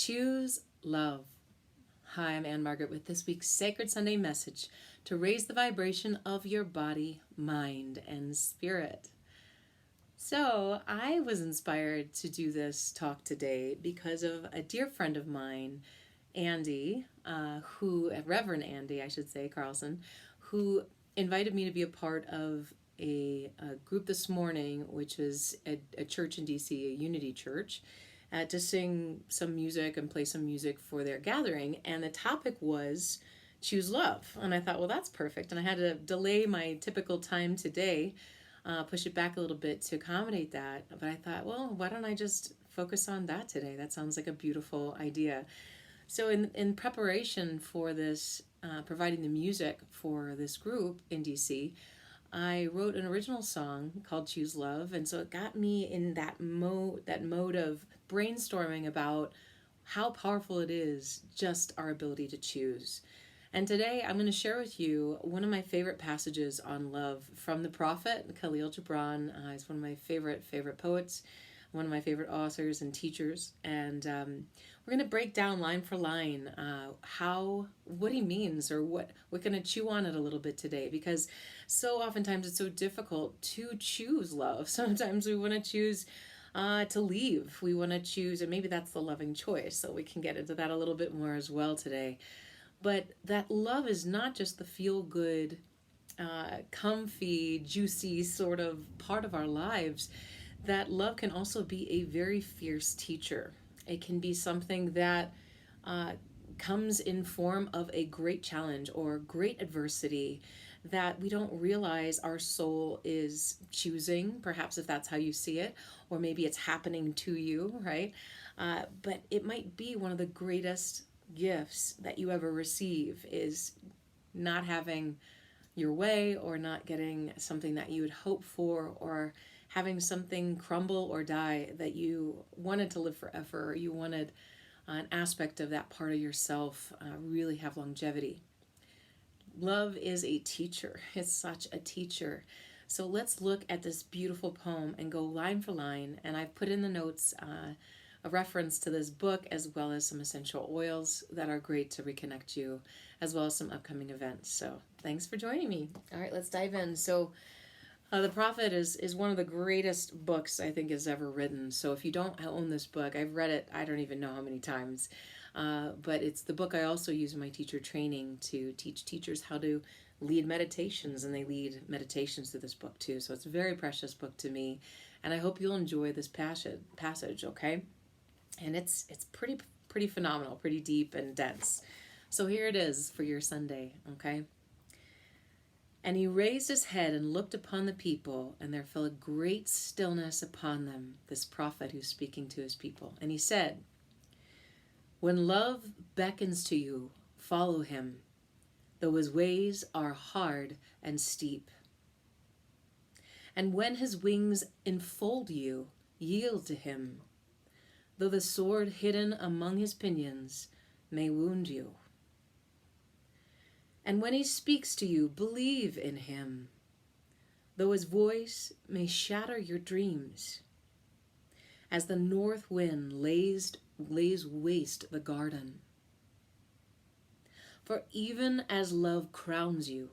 Choose love. Hi, I'm Anne-Margaret with this week's Sacred Sunday message to raise the vibration of your body, mind, and spirit. So, I was inspired to do this talk today because of a dear friend of mine, Andy, Reverend Andy, I should say, Carlson, who invited me to be a part of a group this morning, which is a church in DC, a Unity church, to sing some music and play some music for their gathering. And the topic was choose love. And I thought, well, that's perfect. And I had to delay my typical time today, push it back a little bit to accommodate that. But I thought, well, why don't I just focus on that today? That sounds like a beautiful idea. So in preparation for this, providing the music for this group in DC, I wrote an original song called Choose Love, and so it got me in that mode of brainstorming about how powerful it is, just our ability to choose. And today I'm going to share with you one of my favorite passages on love from the prophet Khalil Gibran. He's one of my favorite poets, one of my favorite authors and teachers, and we're going to break down line for line what he means, or what we're going to chew on it a little bit today, because so oftentimes it's so difficult to choose love. Sometimes we want to choose to leave. We want to choose, and maybe that's the loving choice. So we can get into that a little bit more as well today. But that love is not just the feel-good, comfy, juicy sort of part of our lives. That love can also be a very fierce teacher. It can be something that comes in form of a great challenge or great adversity that we don't realize our soul is choosing, perhaps if that's how you see it, or maybe it's happening to you, right? But it might be one of the greatest gifts that you ever receive, is not having your way, or not getting something that you would hope for, or having something crumble or die that you wanted to live forever, or you wanted an aspect of that part of yourself really have longevity. Love is a teacher. It's such a teacher. So let's look at this beautiful poem and go line for line. And I've put in the notes a reference to this book, as well as some essential oils that are great to reconnect you, as well as some upcoming events. So thanks for joining me. All right, let's dive in. So The Prophet is one of the greatest books I think is ever written. So if you don't own this book, I've read it, I don't even know how many times. But it's the book I also use in my teacher training to teach teachers how to lead meditations, and they lead meditations through this book too. So it's a very precious book to me, and I hope you'll enjoy this passage, okay? And it's pretty phenomenal, pretty deep and dense. So here it is for your Sunday, okay? And he raised his head and looked upon the people, and there fell a great stillness upon them, this prophet who's speaking to his people. And he said, when love beckons to you, follow him, though his ways are hard and steep. And when his wings enfold you, yield to him, though the sword hidden among his pinions may wound you. And when he speaks to you, believe in him, though his voice may shatter your dreams, as the north wind lays waste the garden. For even as love crowns you,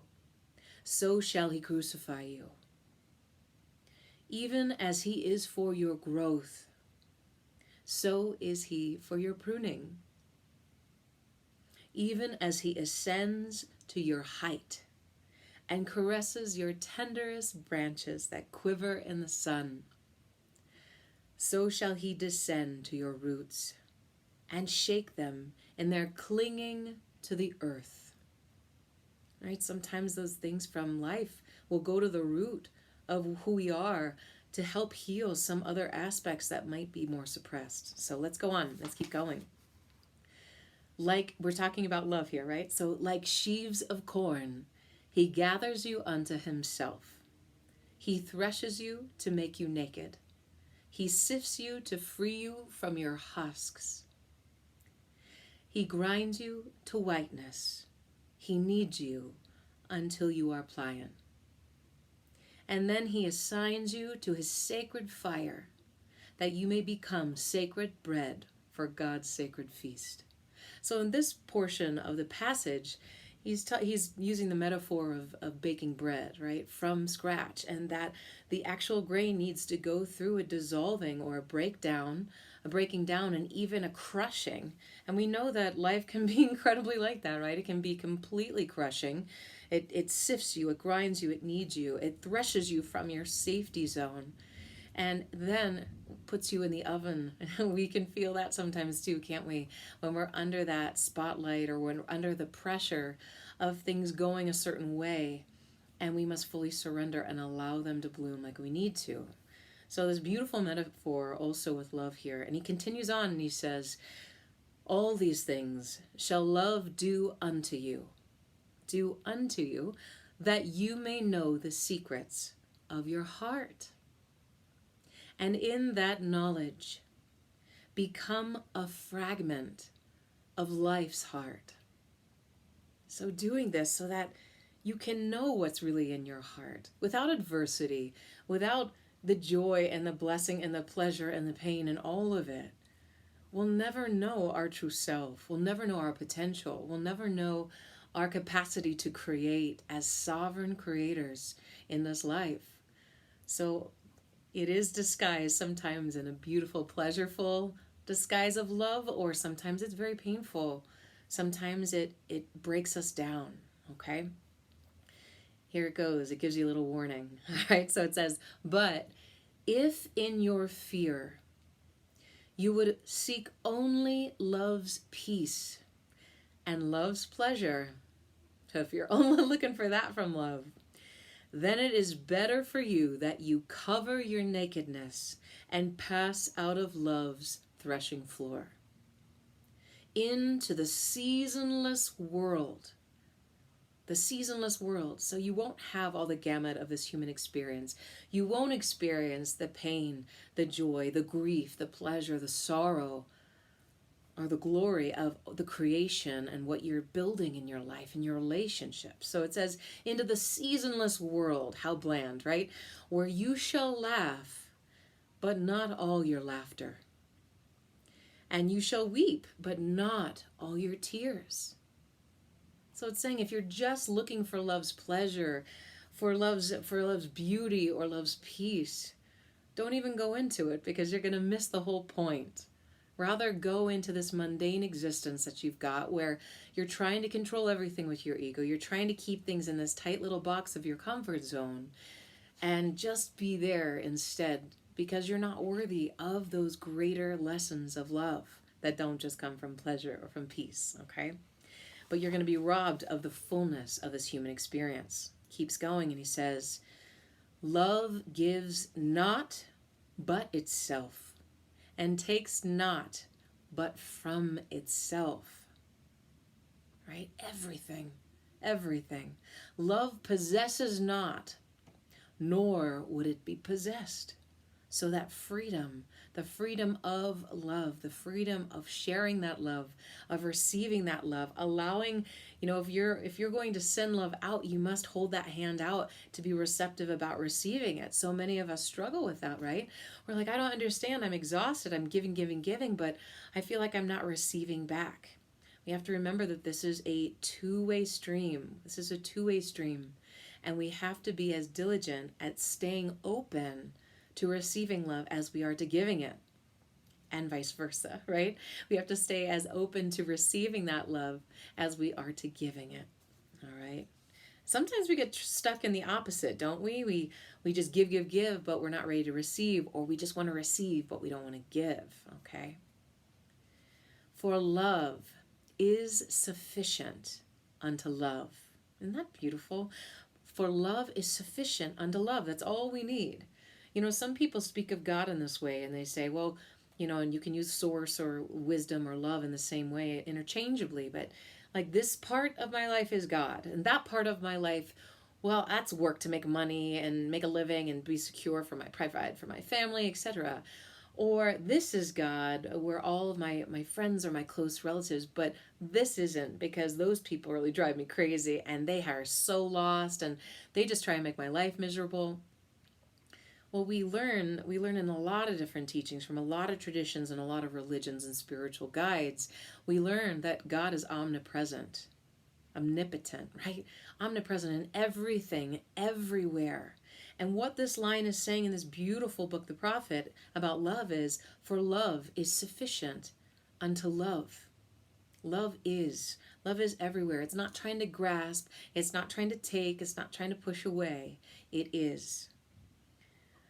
so shall he crucify you. Even as he is for your growth, so is he for your pruning. Even as he ascends to your height and caresses your tenderest branches that quiver in the sun, so shall he descend to your roots and shake them in their clinging to the earth. Right? Sometimes those things from life will go to the root of who we are to help heal some other aspects that might be more suppressed. So let's go on. Let's keep going. Like, we're talking about love here, right? So like sheaves of corn, he gathers you unto himself. He threshes you to make you naked. He sifts you to free you from your husks. He grinds you to whiteness. He kneads you until you are pliant. And then he assigns you to his sacred fire, that you may become sacred bread for God's sacred feast. So in this portion of the passage, he's using the metaphor of baking bread, right, from scratch, and that the actual grain needs to go through a dissolving or a breaking down, and even a crushing. And we know that life can be incredibly like that, right? It can be completely crushing. It sifts you, it grinds you, it kneads you, it threshes you from your safety zone, and then puts you in the oven. We can feel that sometimes too, can't we? When we're under that spotlight, or when we're under the pressure of things going a certain way, and we must fully surrender and allow them to bloom like we need to. So this beautiful metaphor also with love here. And he continues on and he says, all these things shall love do unto you, that you may know the secrets of your heart. And in that knowledge, become a fragment of life's heart. So doing this so that you can know what's really in your heart without adversity, without the joy and the blessing and the pleasure and the pain and all of it. We'll never know our true self. We'll never know our potential. We'll never know our capacity to create as sovereign creators in this life. So it is disguised sometimes in a beautiful, pleasureful disguise of love, or sometimes it's very painful. Sometimes it breaks us down, okay? Here it goes. It gives you a little warning, all right? So it says, but if in your fear you would seek only love's peace and love's pleasure, so if you're only looking for that from love, then it is better for you that you cover your nakedness and pass out of love's threshing floor into the seasonless world. The seasonless world. So you won't have all the gamut of this human experience. You won't experience the pain, the joy, the grief, the pleasure, the sorrow, or the glory of the creation and what you're building in your life, in your relationships. So it says, into the seasonless world, how bland, right? Where you shall laugh, but not all your laughter. And you shall weep, but not all your tears. So it's saying if you're just looking for love's pleasure, for love's beauty or love's peace, don't even go into it, because you're going to miss the whole point. Rather, go into this mundane existence that you've got, where you're trying to control everything with your ego. You're trying to keep things in this tight little box of your comfort zone, and just be there instead, because you're not worthy of those greater lessons of love that don't just come from pleasure or from peace, okay? But you're going to be robbed of the fullness of this human experience. Keeps going, and he says, love gives not but itself, and takes not but from itself. Right? Everything. Love possesses not, nor would it be possessed. So that freedom, the freedom of love, the freedom of sharing that love, of receiving that love, allowing, if you're going to send love out, you must hold that hand out to be receptive about receiving it. So many of us struggle with that, right? We're like, I don't understand. I'm exhausted. I'm giving, but I feel like I'm not receiving back. We have to remember that this is a two-way stream. And we have to be as diligent at staying open to receiving love as we are to giving it, and vice versa, right? We have to stay as open to receiving that love as we are to giving it, all right? Sometimes we get stuck in the opposite, don't we? We just give, but we're not ready to receive, or we just want to receive, but we don't want to give, okay? For love is sufficient unto love. Isn't that beautiful? For love is sufficient unto love. That's all we need. Some people speak of God in this way, and they say, well, and you can use source or wisdom or love in the same way interchangeably, but like this part of my life is God, and that part of my life, well, that's work to make money and make a living and be secure provide for my family, etc. Or this is God, where all of my friends are my close relatives, but this isn't, because those people really drive me crazy, and they are so lost, and they just try and make my life miserable. Well, we learn in a lot of different teachings from a lot of traditions and a lot of religions and spiritual guides. We learn that God is omnipresent, omnipotent, right? Omnipresent in everything, everywhere. And what this line is saying in this beautiful book, The Prophet, about love is, for love is sufficient unto love. Love is. Love is everywhere. It's not trying to grasp. It's not trying to take. It's not trying to push away. It is.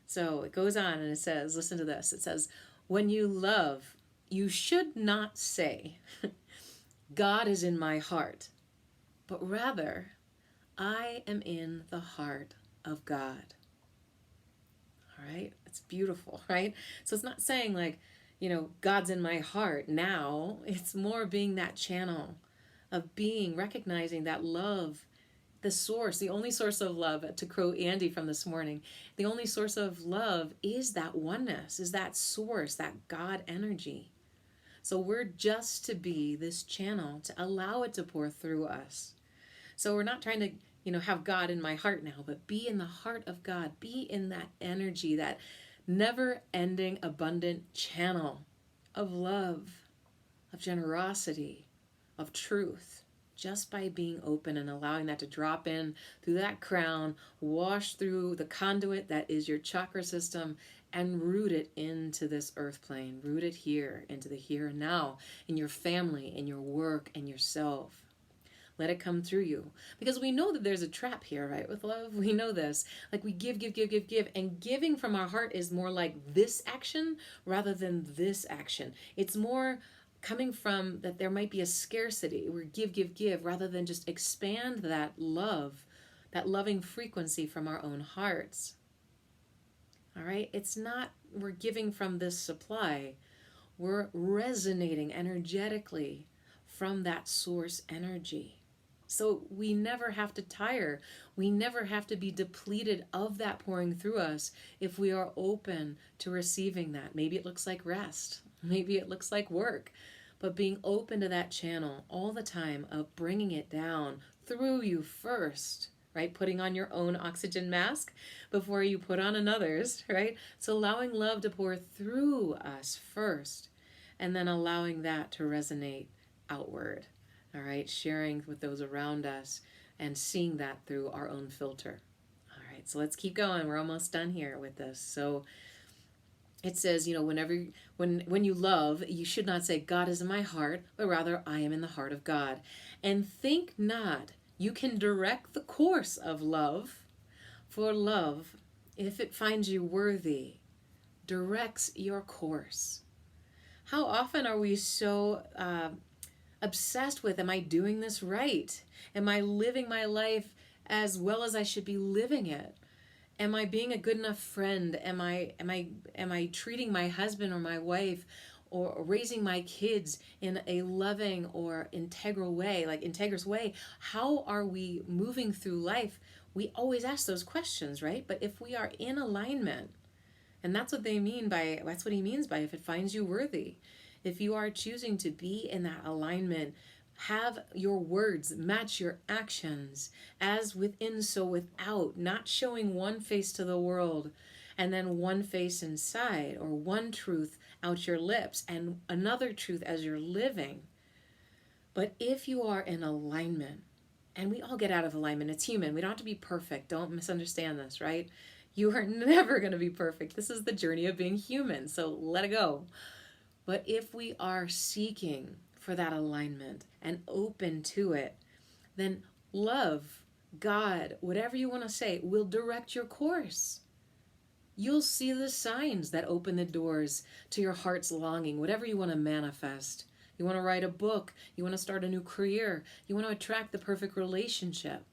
So it goes on and it says, listen to this. It says, when you love, you should not say, God is in my heart, but rather, I am in the heart of God. All right? It's beautiful, right? So it's not saying like, God's in my heart now. It's more being that channel of being, recognizing that love, the source, the only source of love, to quote Andy from this morning, the only source of love is that oneness, is that source, that God energy. So we're just to be this channel to allow it to pour through us. So we're not trying to, have God in my heart now, but be in the heart of God. Be in that energy, that never-ending, abundant channel of love, of generosity, of truth, just by being open and allowing that to drop in through that crown, wash through the conduit that is your chakra system, and root it into this earth plane. Root it here, into the here and now, in your family, in your work, and yourself. Let it come through you. Because we know that there's a trap here, right? With love, we know this. Like we give. And giving from our heart is more like this action rather than this action. It's more coming from that there might be a scarcity. We're give, rather than just expand that love, that loving frequency from our own hearts. All right? It's not we're giving from this supply. We're resonating energetically from that source energy. So we never have to tire. We never have to be depleted of that pouring through us if we are open to receiving that. Maybe it looks like rest. Maybe it looks like work. But being open to that channel all the time of bringing it down through you first, right? Putting on your own oxygen mask before you put on another's, right? So allowing love to pour through us first, and then allowing that to resonate outward. All right, sharing with those around us and seeing that through our own filter. All right, so let's keep going. We're almost done here with this. So it says, when you love, you should not say, God is in my heart, but rather, I am in the heart of God. And think not you can direct the course of love, for love, if it finds you worthy, directs your course. How often are we so obsessed with, am I doing this right? Am I living my life as well as I should be living it? Am I being a good enough friend? Am I treating my husband or my wife or raising my kids in a loving or integral way, like integrous way? How are we moving through life? We always ask those questions, right? But if we are in alignment, and that's what he means by if it finds you worthy. If you are choosing to be in that alignment, have your words match your actions, as within so without, not showing one face to the world and then one face inside, or one truth out your lips and another truth as you're living. But if you are in alignment, and we all get out of alignment, it's human, we don't have to be perfect, don't misunderstand this, right? You are never going to be perfect. This is the journey of being human, so let it go. But if we are seeking for that alignment and open to it, then love, God, whatever you want to say, will direct your course. You'll see the signs that open the doors to your heart's longing, whatever you want to manifest. You want to write a book, you want to start a new career, you want to attract the perfect relationship.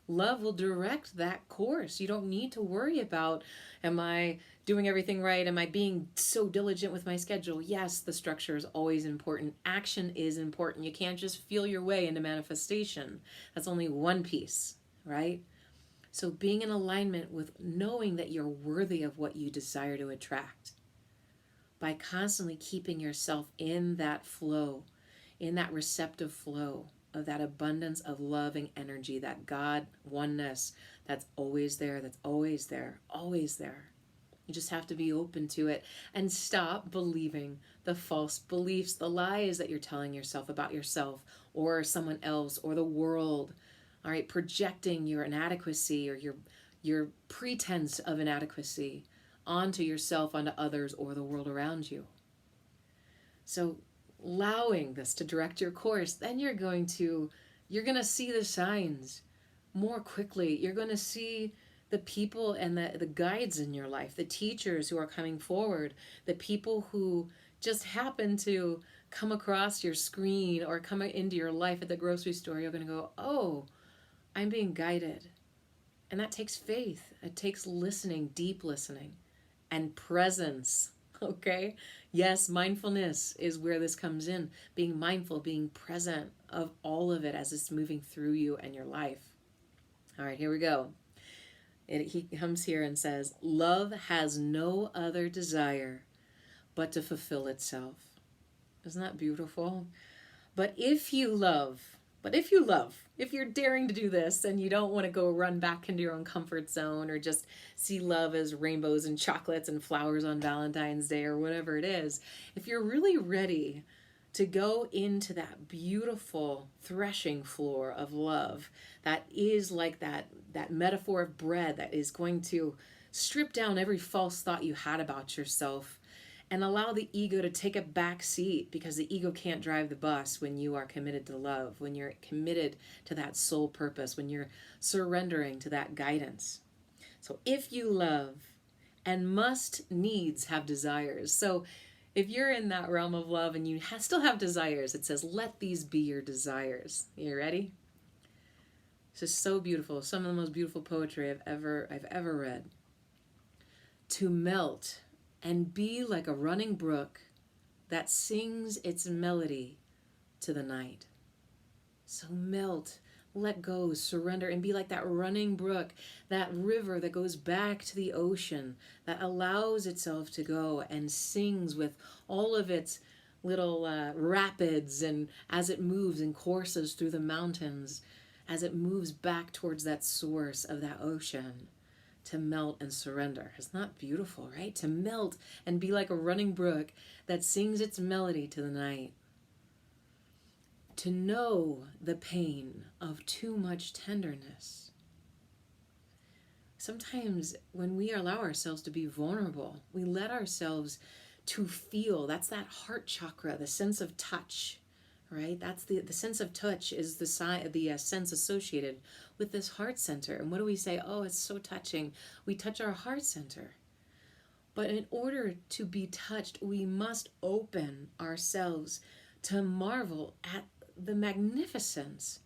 Love will direct that course. You don't need to worry about, am I doing everything right? Am I being so diligent with my schedule? Yes, the structure is always important. Action is important. You can't just feel your way into manifestation. That's only one piece, right? So being in alignment with knowing that you're worthy of what you desire to attract by constantly keeping yourself in that flow, in that receptive flow of that abundance of loving energy, that God oneness that's always there, always there. You just have to be open to it and stop believing the false beliefs, the lies that you're telling yourself about yourself or someone else or the world. All right, projecting your inadequacy or your pretense of inadequacy onto yourself, onto others, or the world around you. So allowing this to direct your course, then you're going to see the signs more quickly. You're going to see the people and the guides in your life, the teachers who are coming forward, the people who just happen to come across your screen or come into your life at the grocery store. You're going to go, oh, I'm being guided. And that takes faith. It takes listening, deep listening, and presence. Okay? Yes, mindfulness is where this comes in. Being mindful, being present of all of it as it's moving through you and your life. All right, here we go. He comes here and says, love has no other desire but to fulfill itself. Isn't that beautiful? If you're daring to do this and you don't want to go run back into your own comfort zone or just see love as rainbows and chocolates and flowers on Valentine's Day or whatever it is, if you're really ready to go into that beautiful threshing floor of love that is like that metaphor of bread that is going to strip down every false thought you had about yourself and allow the ego to take a back seat, because the ego can't drive the bus when you are committed to love, when you're committed to that soul purpose, when you're surrendering to that guidance. So if you love and must needs have desires. So if you're in that realm of love and you still have desires, it says, let these be your desires. You ready? This is so beautiful. Some of the most beautiful poetry I've ever read. To melt and be like a running brook that sings its melody to the night. So melt, let go, surrender, and be like that running brook, that river that goes back to the ocean, that allows itself to go and sings with all of its little rapids, and as it moves and courses through the mountains, as it moves back towards that source of that ocean. To melt and surrender. It's not beautiful, right? To melt and be like a running brook that sings its melody to the night. To know the pain of too much tenderness. Sometimes when we allow ourselves to be vulnerable, we let ourselves to feel. That's that heart chakra, the sense of touch, right? That's the sense of touch is the sense associated with this heart center. And what do we say? Oh, it's so touching. We touch our heart center. But in order to be touched, we must open ourselves to marvel at the magnificence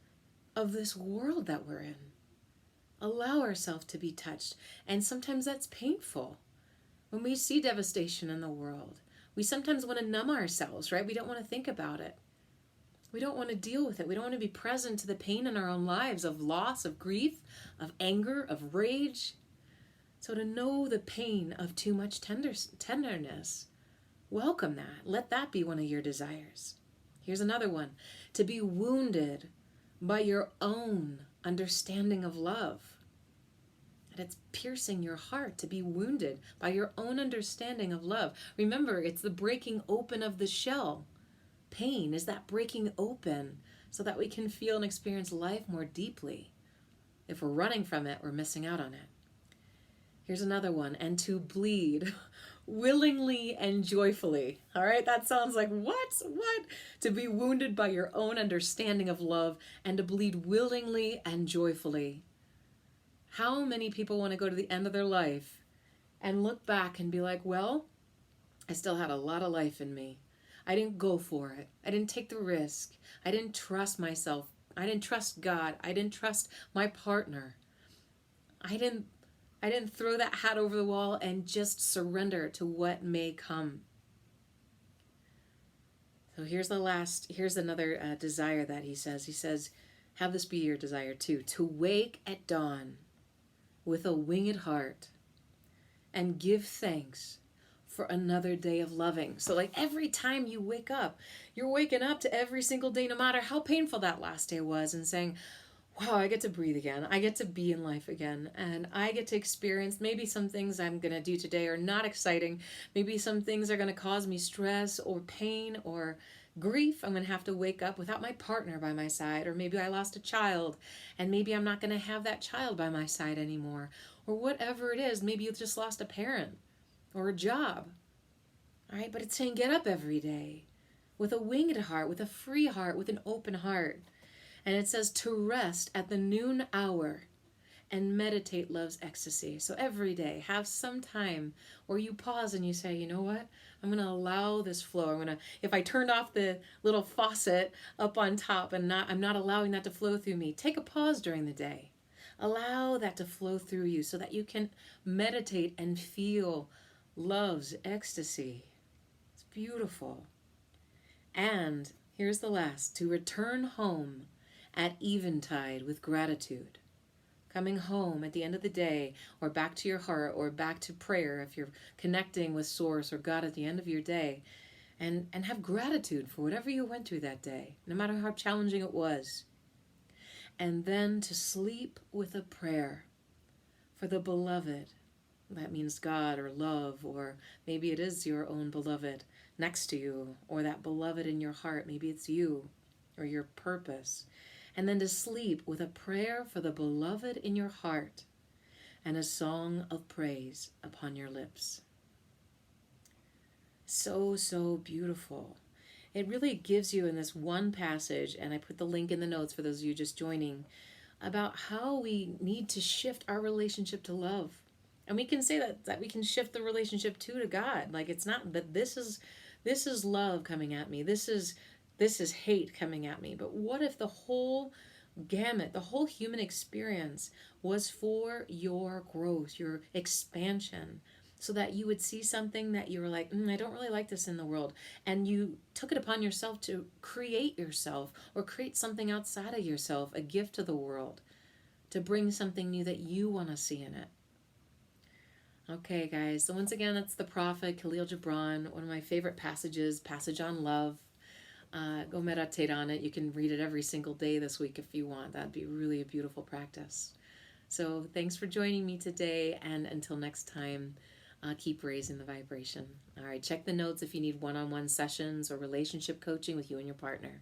of this world that we're in. Allow ourselves to be touched. And sometimes that's painful. When we see devastation in the world, we sometimes want to numb ourselves, right? We don't want to think about it. We don't want to deal with it. We don't want to be present to the pain in our own lives of loss, of grief, of anger, of rage. So to know the pain of too much tenderness, welcome that. Let that be one of your desires. Here's another one. To be wounded by your own understanding of love. And it's piercing your heart to be wounded by your own understanding of love. Remember, it's the breaking open of the shell. Pain is that breaking open so that we can feel and experience life more deeply. If we're running from it, we're missing out on it. Here's another one. And to bleed willingly and joyfully. All right, that sounds like what? To be wounded by your own understanding of love and to bleed willingly and joyfully. How many people want to go to the end of their life and look back and be like, well, I still had a lot of life in me. I didn't go for it. I didn't take the risk. I didn't trust myself. I didn't trust God. I didn't trust my partner. I didn't throw that hat over the wall and just surrender to what may come. So here's another desire that he says. He says, have this be your desire too. To wake at dawn with a winged heart and give thanks for another day of loving. So like every time you wake up, you're waking up to every single day, no matter how painful that last day was, and saying, wow, I get to breathe again. I get to be in life again. And I get to experience maybe some things I'm going to do today are not exciting. Maybe some things are going to cause me stress or pain or grief. I'm going to have to wake up without my partner by my side. Or maybe I lost a child and maybe I'm not going to have that child by my side anymore. Or whatever it is. Maybe you just lost a parent or a job. All right, but it's saying get up every day with a winged heart, with a free heart, with an open heart. And it says to rest at the noon hour and meditate love's ecstasy. So every day, have some time where you pause and you say, you know what? I'm going to allow this flow. If I turned off the little faucet up on top and I'm not allowing that to flow through me, take a pause during the day. Allow that to flow through you so that you can meditate and feel love's ecstasy. It's beautiful. And here's the last, to return home at eventide with gratitude. Coming home at the end of the day, or back to your heart, or back to prayer if you're connecting with Source or God at the end of your day, and have gratitude for whatever you went through that day, no matter how challenging it was. And then to sleep with a prayer for the beloved. That means God or love, or maybe it is your own beloved next to you, or that beloved in your heart. Maybe it's you or your purpose. And then to sleep with a prayer for the beloved in your heart and a song of praise upon your lips. So, so beautiful. It really gives you in this one passage, and I put the link in the notes for those of you just joining, about how we need to shift our relationship to love. And we can say that we can shift the relationship to God. Like it's not that this is love coming at me. This is hate coming at me. But what if the whole gamut, the whole human experience was for your growth, your expansion, so that you would see something that you were like, I don't really like this in the world. And you took it upon yourself to create yourself or create something outside of yourself, a gift to the world, to bring something new that you want to see in it. Okay, guys. So once again, that's the Prophet Khalil Gibran, one of my favorite passages, passage on love. Go meditate on it. You can read it every single day this week if you want. That'd be really a beautiful practice. So thanks for joining me today. And until next time, keep raising the vibration. All right, check the notes if you need one-on-one sessions or relationship coaching with you and your partner.